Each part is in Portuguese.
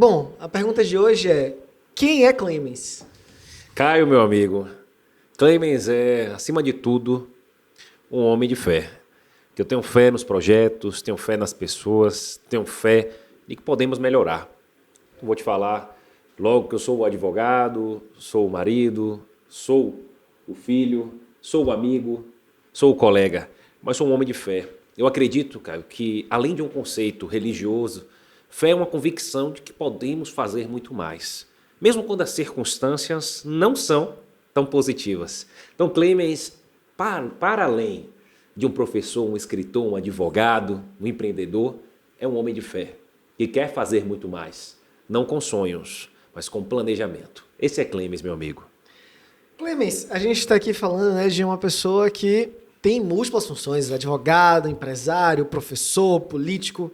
Bom, a pergunta de hoje é: quem é Clemens? Caio, meu amigo, Clemens é, acima de tudo, um homem de fé. Que eu tenho fé nos projetos, tenho fé nas pessoas, tenho fé de que podemos melhorar. Vou te falar logo que eu sou o advogado, sou o marido, sou o filho, sou o amigo, sou o colega, mas sou um homem de fé. Eu acredito, Caio, que além de um conceito religioso, fé é uma convicção de que podemos fazer muito mais, mesmo quando as circunstâncias não são tão positivas. Então, Clemens, para além de um professor, um escritor, um advogado, um empreendedor, é um homem de fé e quer fazer muito mais, não com sonhos, mas com planejamento. Esse é Clemens, meu amigo. Clemens, a gente está aqui falando, né, de uma pessoa que tem múltiplas funções: advogado, empresário, professor, político.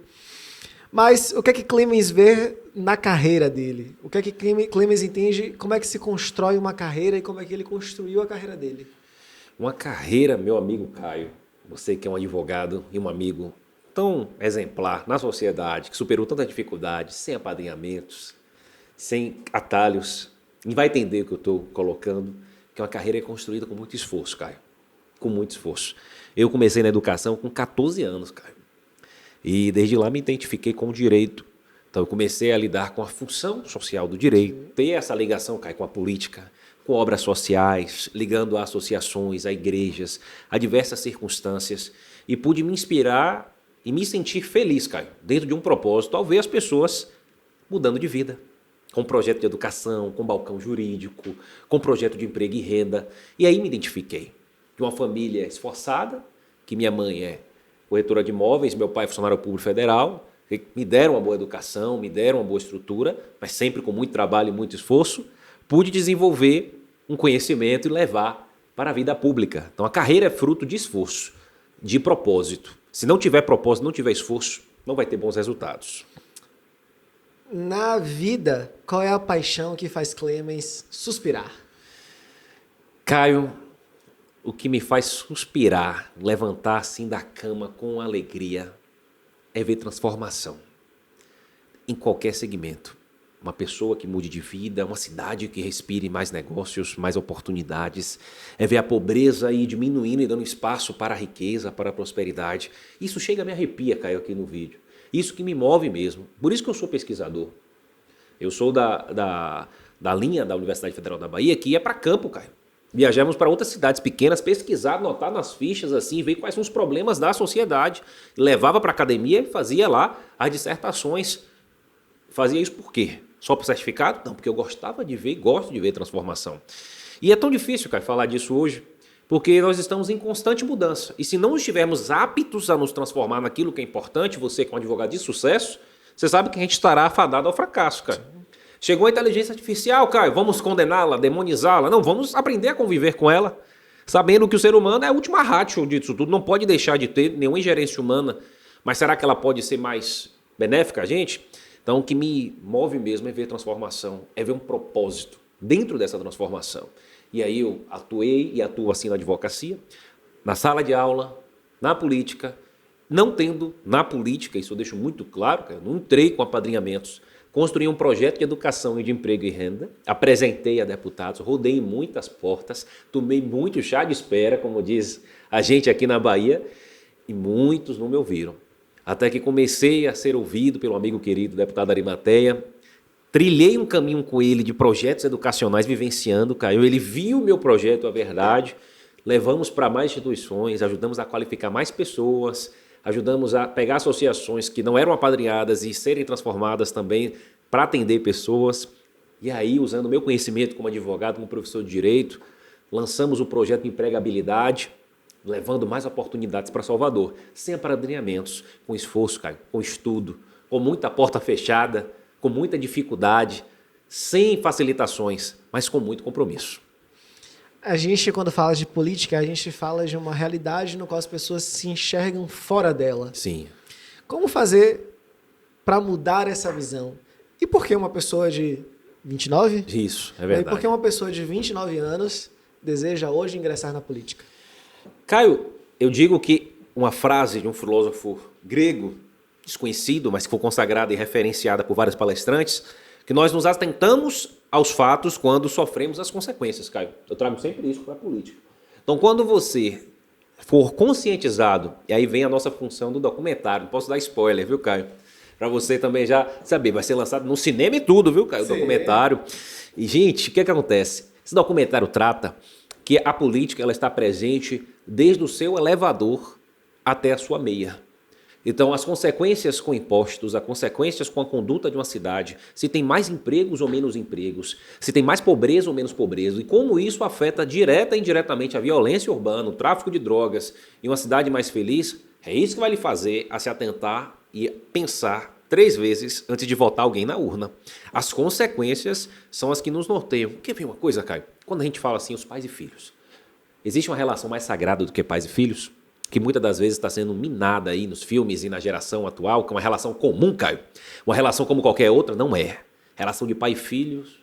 Mas o que é que Clemens vê na carreira dele? O que é que Clemens entende? Como é que se constrói uma carreira e como é que ele construiu a carreira dele? Uma carreira, meu amigo Caio, você que é um advogado e um amigo tão exemplar na sociedade, que superou tanta dificuldade, sem apadrinhamentos, sem atalhos, e vai entender o que eu estou colocando, que uma carreira é construída com muito esforço, Caio. Com muito esforço. Eu comecei na educação com 14 anos, Caio. E desde lá me identifiquei com o direito. Então eu comecei a lidar com a função social do direito, ter essa ligação, Caio, com a política, com obras sociais, ligando a associações, a igrejas, a diversas circunstâncias. E pude me inspirar e me sentir feliz, Caio, dentro de um propósito, ao ver as pessoas mudando de vida. Com projeto de educação, com balcão jurídico, com projeto de emprego e renda. E aí me identifiquei. De uma família esforçada, que minha mãe é corretora de imóveis, meu pai é funcionário público federal, que me deram uma boa educação, me deram uma boa estrutura, mas sempre com muito trabalho e muito esforço, pude desenvolver um conhecimento e levar para a vida pública. Então a carreira é fruto de esforço, de propósito. Se não tiver propósito, não tiver esforço, não vai ter bons resultados. Na vida, qual é a paixão que faz Clemens suspirar? Caio, o que me faz suspirar, levantar assim da cama com alegria, é ver transformação em qualquer segmento. Uma pessoa que mude de vida, uma cidade que respire mais negócios, mais oportunidades, é ver a pobreza aí diminuindo e dando espaço para a riqueza, para a prosperidade. Isso chega a me arrepia, Caio, aqui no vídeo. Isso que me move mesmo. Por isso que eu sou pesquisador. Eu sou da linha da Universidade Federal da Bahia, que ia para campo, Caio. Viajamos para outras cidades pequenas, pesquisar, anotar nas fichas, assim, ver quais são os problemas da sociedade. Levava para a academia e fazia lá as dissertações. Fazia isso por quê? Só por certificado? Não, porque eu gostava de ver e gosto de ver transformação. E é tão difícil, cara, falar disso hoje, porque nós estamos em constante mudança. E se não estivermos aptos a nos transformar naquilo que é importante, você que é um advogado de sucesso, você sabe que a gente estará afadado ao fracasso, cara. Chegou a inteligência artificial, Caio, vamos condená-la, demonizá-la? Não, vamos aprender a conviver com ela, sabendo que o ser humano é a última ratio disso tudo, não pode deixar de ter nenhuma ingerência humana. Mas será que ela pode ser mais benéfica a gente? Então, o que me move mesmo é ver transformação, é ver um propósito dentro dessa transformação. E aí eu atuei e atuo assim na advocacia, na sala de aula, na política, não tendo na política, isso eu deixo muito claro, cara, não entrei com apadrinhamentos, construí um projeto de educação e de emprego e renda, apresentei a deputados, rodei muitas portas, tomei muito chá de espera, como diz a gente aqui na Bahia, e muitos não me ouviram. Até que comecei a ser ouvido pelo amigo querido, deputado Arimateia, trilhei um caminho com ele de projetos educacionais, vivenciando, Caio. Ele viu o meu projeto, a verdade, levamos para mais instituições, ajudamos a qualificar mais pessoas, ajudamos a pegar associações que não eram apadrinhadas e serem transformadas também para atender pessoas. E aí, usando o meu conhecimento como advogado, como professor de direito, lançamos o projeto de empregabilidade, levando mais oportunidades para Salvador, sem apadrinhamentos, com esforço, Caio, com estudo, com muita porta fechada, com muita dificuldade, sem facilitações, mas com muito compromisso. A gente, quando fala de política, a gente fala de uma realidade no qual as pessoas se enxergam fora dela. Sim. Como fazer para mudar essa visão? E por que uma pessoa de 29? Isso, é verdade. E por que uma pessoa de 29 anos deseja hoje ingressar na política? Caio, eu digo que uma frase de um filósofo grego desconhecido, mas que foi consagrada e referenciada por vários palestrantes, que nós nos atentamos aos fatos quando sofremos as consequências, Caio. Eu trago sempre isso para a política. Então, quando você for conscientizado, e aí vem a nossa função do documentário, não posso dar spoiler, viu, Caio? Para você também já saber, vai ser lançado no cinema e tudo, viu, Caio? O documentário. E, gente, o que acontece? Esse documentário trata que a política ela está presente desde o seu elevador até a sua meia. Então, as consequências com impostos, as consequências com a conduta de uma cidade, se tem mais empregos ou menos empregos, se tem mais pobreza ou menos pobreza, e como isso afeta direta e indiretamente a violência urbana, o tráfico de drogas e uma cidade mais feliz, é isso que vai lhe fazer a se atentar e pensar 3 vezes antes de votar alguém na urna. As consequências são as que nos norteiam. Quer ver uma coisa, Caio? Quando a gente fala assim, os pais e filhos, existe uma relação mais sagrada do que pais e filhos? Que muitas das vezes está sendo minada aí nos filmes e na geração atual, que é uma relação comum, Caio. Uma relação como qualquer outra, não é. Relação de pai e filhos,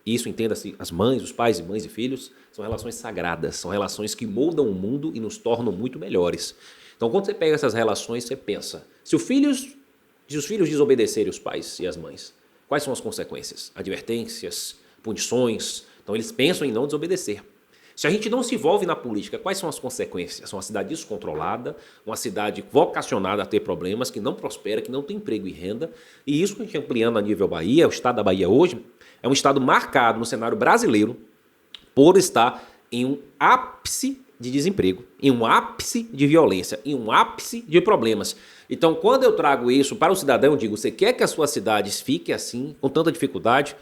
isso entenda-se, as mães, os pais e mães e filhos, são relações sagradas, são relações que moldam o mundo e nos tornam muito melhores. Então, quando você pega essas relações, você pensa, se os filhos desobedecerem os pais e as mães, quais são as consequências? Advertências, punições. Então, eles pensam em não desobedecer. Se a gente não se envolve na política, quais são as consequências? São uma cidade descontrolada, uma cidade vocacionada a ter problemas, que não prospera, que não tem emprego e renda. E isso que a gente ampliando a nível Bahia, o estado da Bahia hoje, é um estado marcado no cenário brasileiro por estar em um ápice de desemprego, em um ápice de violência, em um ápice de problemas. Então, quando eu trago isso para o cidadão, eu digo, você quer que a sua cidade fique assim, com tanta dificuldade?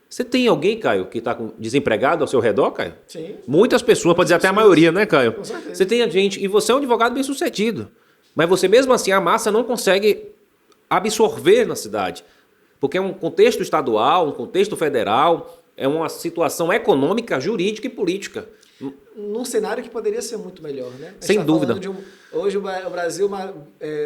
Você tem alguém, Caio, que está desempregado ao seu redor, Caio? Sim. Muitas pessoas, pode dizer até a maioria, né, Caio? Com certeza. Você tem gente, e você é um advogado bem sucedido, mas você mesmo assim, a massa não consegue absorver na cidade, porque é um contexto estadual, um contexto federal, é uma situação econômica, jurídica e política. Num cenário que poderia ser muito melhor, né? Sem dúvida. Hoje o Brasil,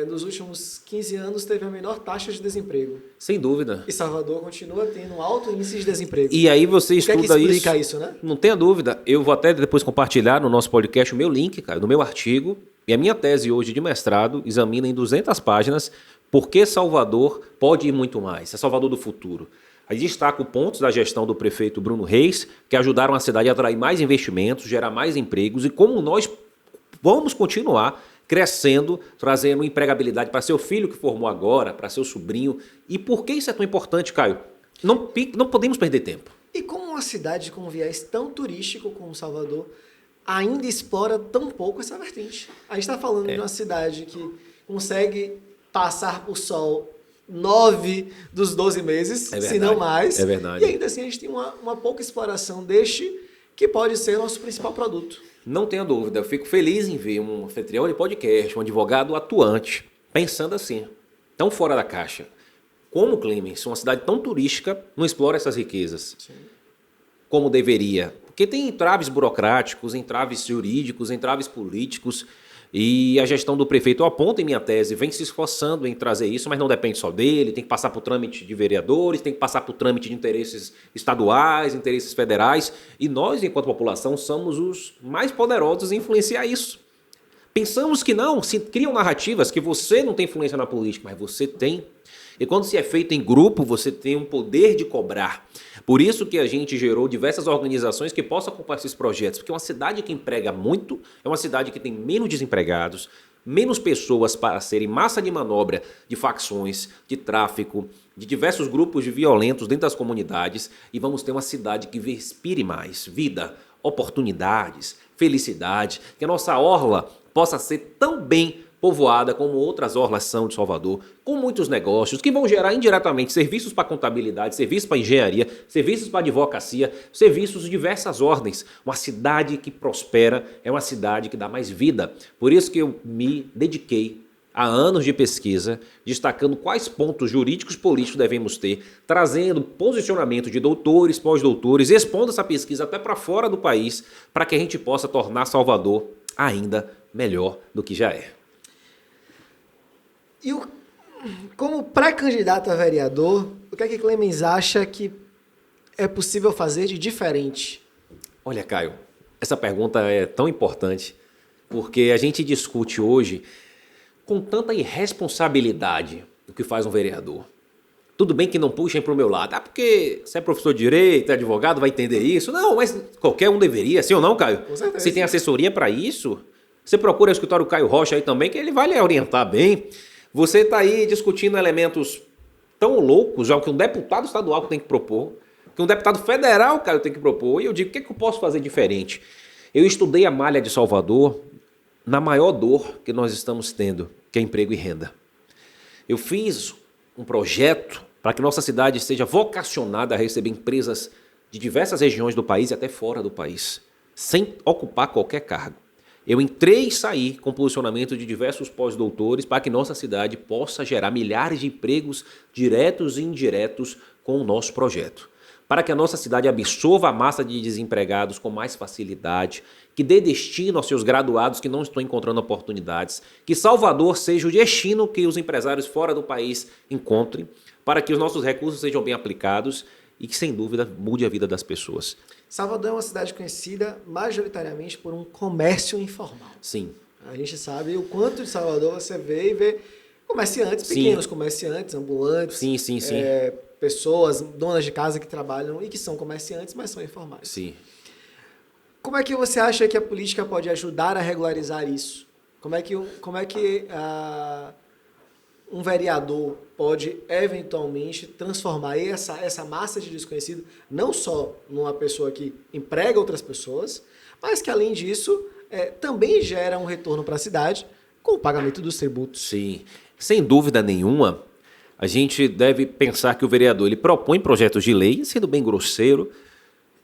nos últimos 15 anos, teve a menor taxa de desemprego. Sem dúvida. E Salvador continua tendo um alto índice de desemprego. E aí você estuda isso. O que é que explica isso, né? Não tenha dúvida. Eu vou até depois compartilhar no nosso podcast o meu link, cara, do meu artigo. E a minha tese hoje de mestrado examina em 200 páginas por que Salvador pode ir muito mais. É Salvador do futuro. Aí destaco pontos da gestão do prefeito Bruno Reis, que ajudaram a cidade a atrair mais investimentos, gerar mais empregos e como nós vamos continuar crescendo, trazendo empregabilidade para seu filho que formou agora, para seu sobrinho. E por que isso é tão importante, Caio? Não podemos perder tempo. E como uma cidade com um viés tão turístico como Salvador ainda explora tão pouco essa vertente? A gente está falando de uma cidade que consegue passar por sol 9 dos 12 meses, se não mais. É verdade. E ainda assim a gente tem uma pouca exploração deste que pode ser nosso principal produto. Não tenha dúvida, eu fico feliz em ver um anfitrião de podcast, um advogado atuante, pensando assim, tão fora da caixa. Como Clemens, uma cidade tão turística, não explora essas riquezas? Sim. Como deveria? Porque tem entraves burocráticos, entraves jurídicos, entraves políticos. E a gestão do prefeito, eu aponto em minha tese, vem se esforçando em trazer isso, mas não depende só dele, tem que passar por trâmite de vereadores, tem que passar por trâmite de interesses estaduais, interesses federais, e nós, enquanto população, somos os mais poderosos em influenciar isso. Pensamos que não, se criam narrativas que você não tem influência na política, mas você tem. E quando se é feito em grupo, você tem um poder de cobrar. Por isso que a gente gerou diversas organizações que possam acompanhar esses projetos, porque uma cidade que emprega muito é uma cidade que tem menos desempregados, menos pessoas para serem massa de manobra de facções, de tráfico, de diversos grupos de violentos dentro das comunidades, e vamos ter uma cidade que respire mais vida, oportunidades, felicidade, que a nossa orla possa ser tão bem povoada como outras orlas são de Salvador, com muitos negócios que vão gerar indiretamente serviços para contabilidade, serviços para engenharia, serviços para advocacia, serviços de diversas ordens. Uma cidade que prospera é uma cidade que dá mais vida. Por isso que eu me dediquei a anos de pesquisa, destacando quais pontos jurídicos políticos devemos ter, trazendo posicionamento de doutores, pós-doutores, expondo essa pesquisa até para fora do país, para que a gente possa tornar Salvador ainda melhor do que já é. E como pré-candidato a vereador, o que é que Clemens acha que é possível fazer de diferente? Olha, Caio, essa pergunta é tão importante, porque a gente discute hoje com tanta irresponsabilidade o que faz um vereador. Tudo bem que não puxem para o meu lado. Porque você é professor de direito, é advogado, vai entender isso. Não, mas qualquer um deveria, sim ou não, Caio? Com certeza. Se tem assessoria para isso, você procura o escritório Caio Rocha aí também, que ele vai lhe orientar bem. Você está aí discutindo elementos tão loucos, já que um deputado estadual tem que propor, que um deputado federal, Caio, tem que propor. E eu digo, o que eu posso fazer diferente? Eu estudei a malha de Salvador na maior dor que nós estamos tendo, que é emprego e renda. Eu fiz um projeto para que nossa cidade seja vocacionada a receber empresas de diversas regiões do país e até fora do país, sem ocupar qualquer cargo. Eu entrei e saí com posicionamento de diversos pós-doutores para que nossa cidade possa gerar milhares de empregos diretos e indiretos com o nosso projeto. Para que a nossa cidade absorva a massa de desempregados com mais facilidade, que dê destino aos seus graduados que não estão encontrando oportunidades, que Salvador seja o destino que os empresários fora do país encontrem, para que os nossos recursos sejam bem aplicados e que, sem dúvida, mude a vida das pessoas. Salvador é uma cidade conhecida majoritariamente por um comércio informal. Sim. A gente sabe o quanto de Salvador você vê comerciantes, pequenos comerciantes, ambulantes. Sim. Pessoas, donas de casa que trabalham e que são comerciantes, mas são informais. Sim. Como é que você acha que a política pode ajudar a regularizar isso? Como é que um vereador pode eventualmente transformar essa massa de desconhecido não só numa pessoa que emprega outras pessoas, mas que, além disso, também gera um retorno para a cidade com o pagamento dos tributos? Sim. Sem dúvida nenhuma, a gente deve pensar que o vereador ele propõe projetos de lei, sendo bem grosseiro,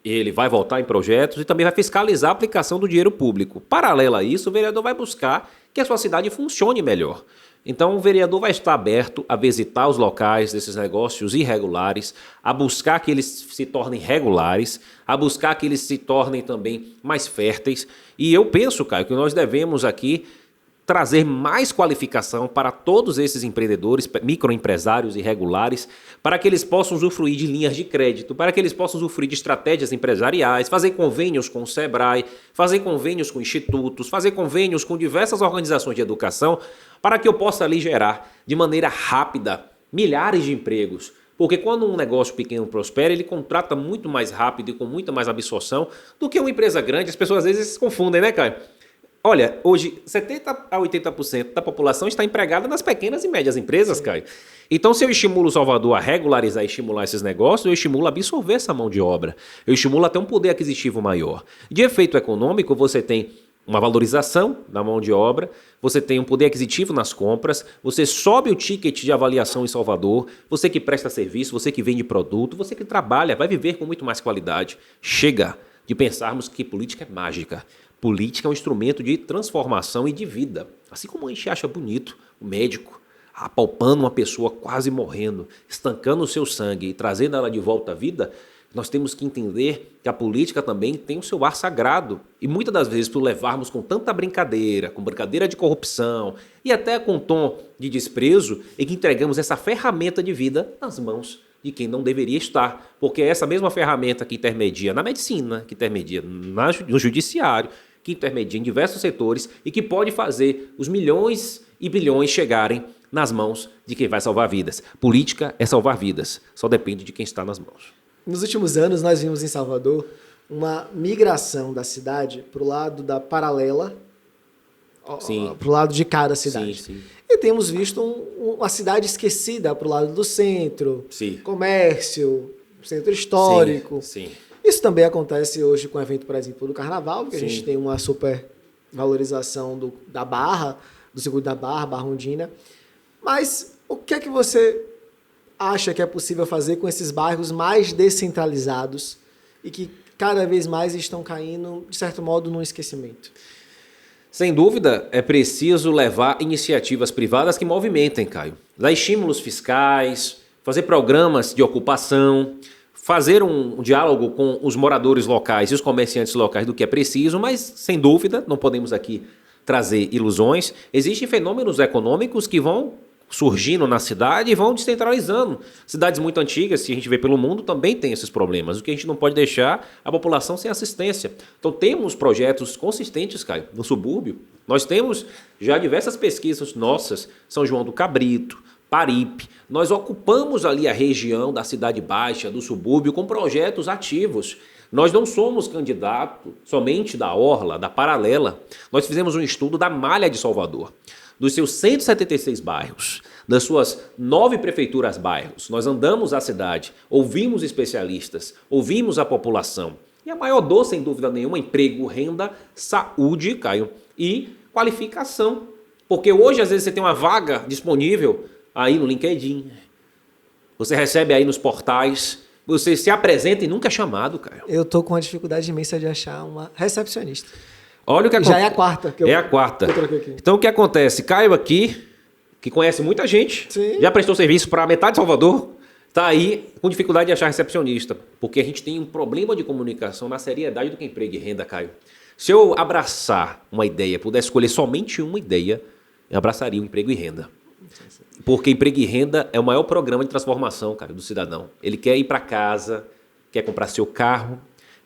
ele vai votar em projetos e também vai fiscalizar a aplicação do dinheiro público. Paralelo a isso, o vereador vai buscar que a sua cidade funcione melhor. Então, o vereador vai estar aberto a visitar os locais desses negócios irregulares, a buscar que eles se tornem regulares, a buscar que eles se tornem também mais férteis. E eu penso, Caio, que nós devemos aqui trazer mais qualificação para todos esses empreendedores, microempresários irregulares, para que eles possam usufruir de linhas de crédito, para que eles possam usufruir de estratégias empresariais, fazer convênios com o Sebrae, fazer convênios com institutos, fazer convênios com diversas organizações de educação, para que eu possa ali gerar de maneira rápida milhares de empregos. Porque quando um negócio pequeno prospera, ele contrata muito mais rápido e com muita mais absorção do que uma empresa grande. As pessoas às vezes se confundem, né, Caio? Olha, hoje 70% a 80% da população está empregada nas pequenas e médias empresas, Caio. Então, se eu estimulo o Salvador a regularizar e estimular esses negócios, eu estimulo a absorver essa mão de obra. Eu estimulo até um poder aquisitivo maior. De efeito econômico, você tem uma valorização da mão de obra, você tem um poder aquisitivo nas compras, você sobe o ticket de avaliação em Salvador, você que presta serviço, você que vende produto, você que trabalha, vai viver com muito mais qualidade. Chega de pensarmos que política é mágica. Política é um instrumento de transformação e de vida. Assim como a gente acha bonito o médico apalpando uma pessoa quase morrendo, estancando o seu sangue e trazendo ela de volta à vida, nós temos que entender que a política também tem o seu ar sagrado. E muitas das vezes, por levarmos com tanta brincadeira, com brincadeira de corrupção e até com tom de desprezo, é que entregamos essa ferramenta de vida nas mãos de quem não deveria estar. Porque é essa mesma ferramenta que intermedia na medicina, que intermedia no judiciário, que intermedia em diversos setores e que pode fazer os milhões e bilhões chegarem nas mãos de quem vai salvar vidas. Política é salvar vidas, só depende de quem está nas mãos. Nos últimos anos, nós vimos em Salvador uma migração da cidade para o lado da paralela, para o lado de cada cidade. Sim. E temos visto uma cidade esquecida para o lado do centro, comércio, centro histórico. Sim. Isso também acontece hoje com o evento, por exemplo, do Carnaval, que a gente tem uma super valorização da Barra, do circuito da Barra, Barra Ondina. Mas o que é que você acha que é possível fazer com esses bairros mais descentralizados e que cada vez mais estão caindo, de certo modo, num esquecimento? Sem dúvida, é preciso levar iniciativas privadas que movimentem, Caio. Dar estímulos fiscais, fazer programas de ocupação, fazer um diálogo com os moradores locais e os comerciantes locais do que é preciso, mas, sem dúvida, não podemos aqui trazer ilusões. Existem fenômenos econômicos que vão surgindo na cidade e vão descentralizando. Cidades muito antigas, se a gente vê pelo mundo, também tem esses problemas. O que a gente não pode deixar a população sem assistência. Então, temos projetos consistentes, Caio, no subúrbio. Nós temos já diversas pesquisas nossas, São João do Cabrito, Paripe. Nós ocupamos ali a região da Cidade Baixa, do subúrbio, com projetos ativos. Nós não somos candidato somente da Orla, da Paralela. Nós fizemos um estudo da Malha de Salvador, dos seus 176 bairros, das suas 9 prefeituras bairros. Nós andamos a cidade, ouvimos especialistas, ouvimos a população. E a maior dor, sem dúvida nenhuma, emprego, renda, saúde, Caio, e qualificação. Porque hoje, às vezes, você tem uma vaga disponível aí no LinkedIn. Você recebe aí nos portais, você se apresenta e nunca é chamado, Caio. Eu tô com uma dificuldade imensa de achar uma recepcionista. Olha o que acontece. Já é a quarta. É a quarta. Então o que acontece? Caio aqui, que conhece muita gente, Sim. já prestou serviço para metade de Salvador, está aí com dificuldade de achar recepcionista. Porque a gente tem um problema de comunicação na seriedade do que é emprego e renda, Caio. Se eu abraçar uma ideia, pudesse escolher somente uma ideia, eu abraçaria o emprego e renda. Porque emprego e renda é o maior programa de transformação, cara, do cidadão. Ele quer ir para casa, quer comprar seu carro,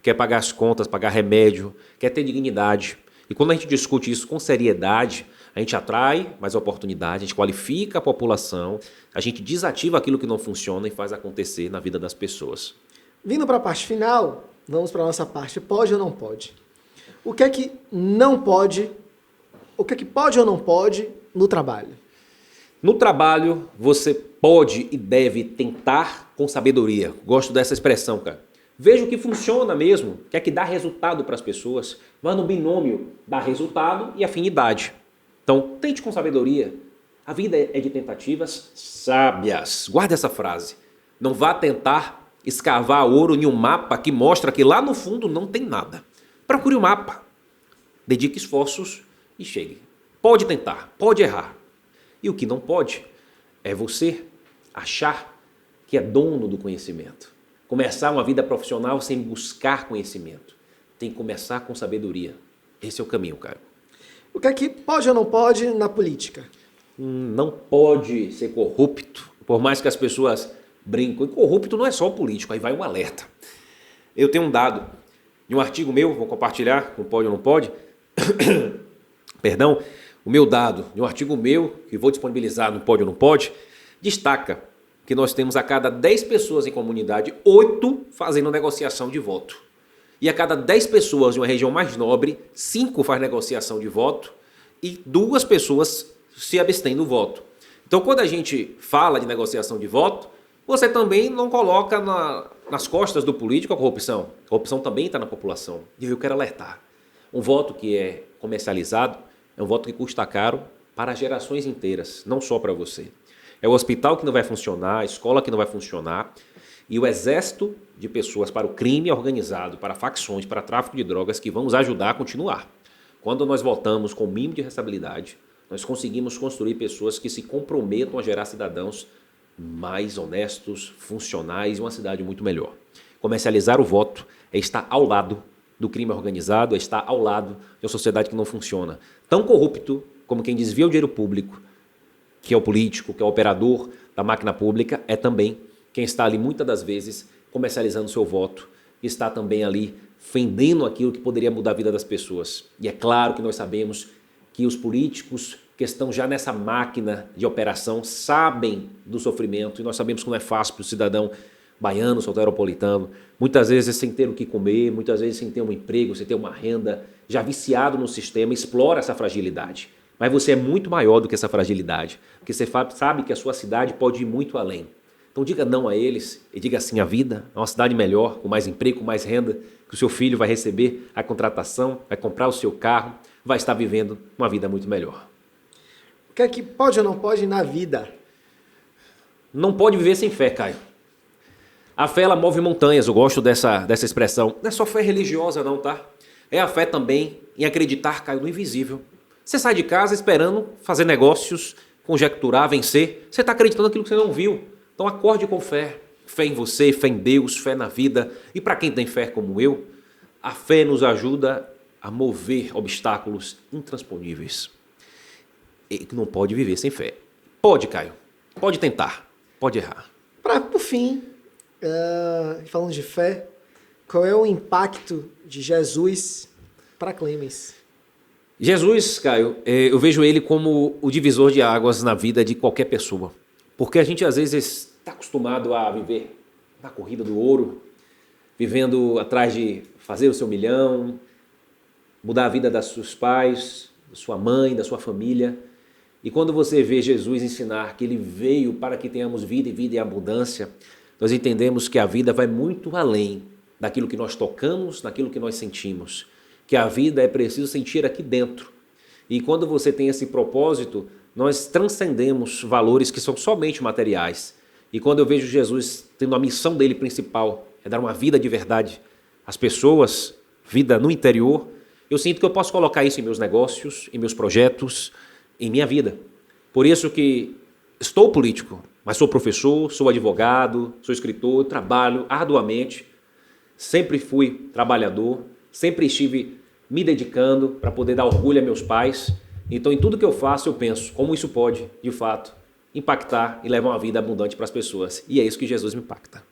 quer pagar as contas, pagar remédio, quer ter dignidade. E quando a gente discute isso com seriedade, a gente atrai mais oportunidade, a gente qualifica a população, a gente desativa aquilo que não funciona e faz acontecer na vida das pessoas. Vindo para a parte final, vamos para a nossa parte pode ou não pode. O que é que não pode, o que é que pode ou não pode no trabalho? No trabalho, você pode e deve tentar com sabedoria. Gosto dessa expressão, cara. Veja o que funciona mesmo, que é que dá resultado para as pessoas. Vá no binômio da resultado e afinidade. Então, tente com sabedoria. A vida é de tentativas sábias. Guarde essa frase. Não vá tentar escavar ouro em um mapa que mostra que lá no fundo não tem nada. Procure o mapa. Dedique esforços e chegue. Pode tentar, pode errar. E o que não pode é você achar que é dono do conhecimento. Começar uma vida profissional sem buscar conhecimento. Tem que começar com sabedoria. Esse é o caminho, cara. O que é que pode ou não pode na política? Não pode ser corrupto, por mais que as pessoas brinquem. E corrupto não é só o político, aí vai um alerta. Eu tenho um dado de um artigo meu, vou compartilhar com pode ou não pode. Perdão. O meu dado de um artigo meu, que vou disponibilizar no Pode ou Não Pode, destaca que nós temos a cada 10 pessoas em comunidade, 8 fazendo negociação de voto. E a cada 10 pessoas de uma região mais nobre, 5 faz negociação de voto e 2 pessoas se abstêm do voto. Então, quando a gente fala de negociação de voto, você também não coloca nas costas do político a corrupção. A corrupção também está na população. E eu quero alertar. Um voto que é comercializado é um voto que custa caro para gerações inteiras, não só para você. É o hospital que não vai funcionar, a escola que não vai funcionar e o exército de pessoas para o crime organizado, para facções, para tráfico de drogas que vão nos ajudar a continuar. Quando nós votamos com o mínimo de responsabilidade, nós conseguimos construir pessoas que se comprometam a gerar cidadãos mais honestos, funcionais e uma cidade muito melhor. Comercializar o voto é estar ao lado do crime organizado, é estar ao lado de uma sociedade que não funciona. Tão corrupto como quem desvia o dinheiro público, que é o político, que é o operador da máquina pública, é também quem está ali muitas das vezes comercializando o seu voto, e está também ali vendendo aquilo que poderia mudar a vida das pessoas. E é claro que nós sabemos que os políticos que estão já nessa máquina de operação sabem do sofrimento, e nós sabemos que não é fácil para o cidadão baiano, soteropolitano, muitas vezes sem ter o que comer, muitas vezes sem ter um emprego, sem ter uma renda, já viciado no sistema, explora essa fragilidade. Mas você é muito maior do que essa fragilidade, porque você sabe que a sua cidade pode ir muito além. Então diga não a eles e diga sim à vida, a uma cidade melhor, com mais emprego, com mais renda, que o seu filho vai receber a contratação, vai comprar o seu carro, vai estar vivendo uma vida muito melhor. O que é que pode ou não pode na vida? Não pode viver sem fé, Caio. A fé, ela move montanhas, eu gosto dessa expressão. Não é só fé religiosa não, tá? É a fé também em acreditar, Caio, no invisível. Você sai de casa esperando fazer negócios, conjecturar, vencer. Você está acreditando naquilo que você não viu. Então acorde com fé. Fé em você, fé em Deus, fé na vida. E para quem tem fé como eu, a fé nos ajuda a mover obstáculos intransponíveis. E não pode viver sem fé. Pode, Caio. Pode tentar. Pode errar. Por fim, falando de fé, qual é o impacto de Jesus para Clemens? Jesus, Caio, eu vejo ele como o divisor de águas na vida de qualquer pessoa. Porque a gente às vezes está acostumado a viver na corrida do ouro, vivendo atrás de fazer o seu milhão, mudar a vida dos seus pais, da sua mãe, da sua família. E quando você vê Jesus ensinar que ele veio para que tenhamos vida e vida em abundância, nós entendemos que a vida vai muito além daquilo que nós tocamos, daquilo que nós sentimos. Que a vida é preciso sentir aqui dentro. E quando você tem esse propósito, nós transcendemos valores que são somente materiais. E quando eu vejo Jesus tendo a missão dele principal, é dar uma vida de verdade às pessoas, vida no interior, eu sinto que eu posso colocar isso em meus negócios, em meus projetos, em minha vida. Por isso que estou político, mas sou professor, sou advogado, sou escritor, trabalho arduamente, sempre fui trabalhador, sempre estive me dedicando para poder dar orgulho a meus pais. Então, em tudo que eu faço, eu penso como isso pode, de fato, impactar e levar uma vida abundante para as pessoas. E é isso que Jesus me impacta.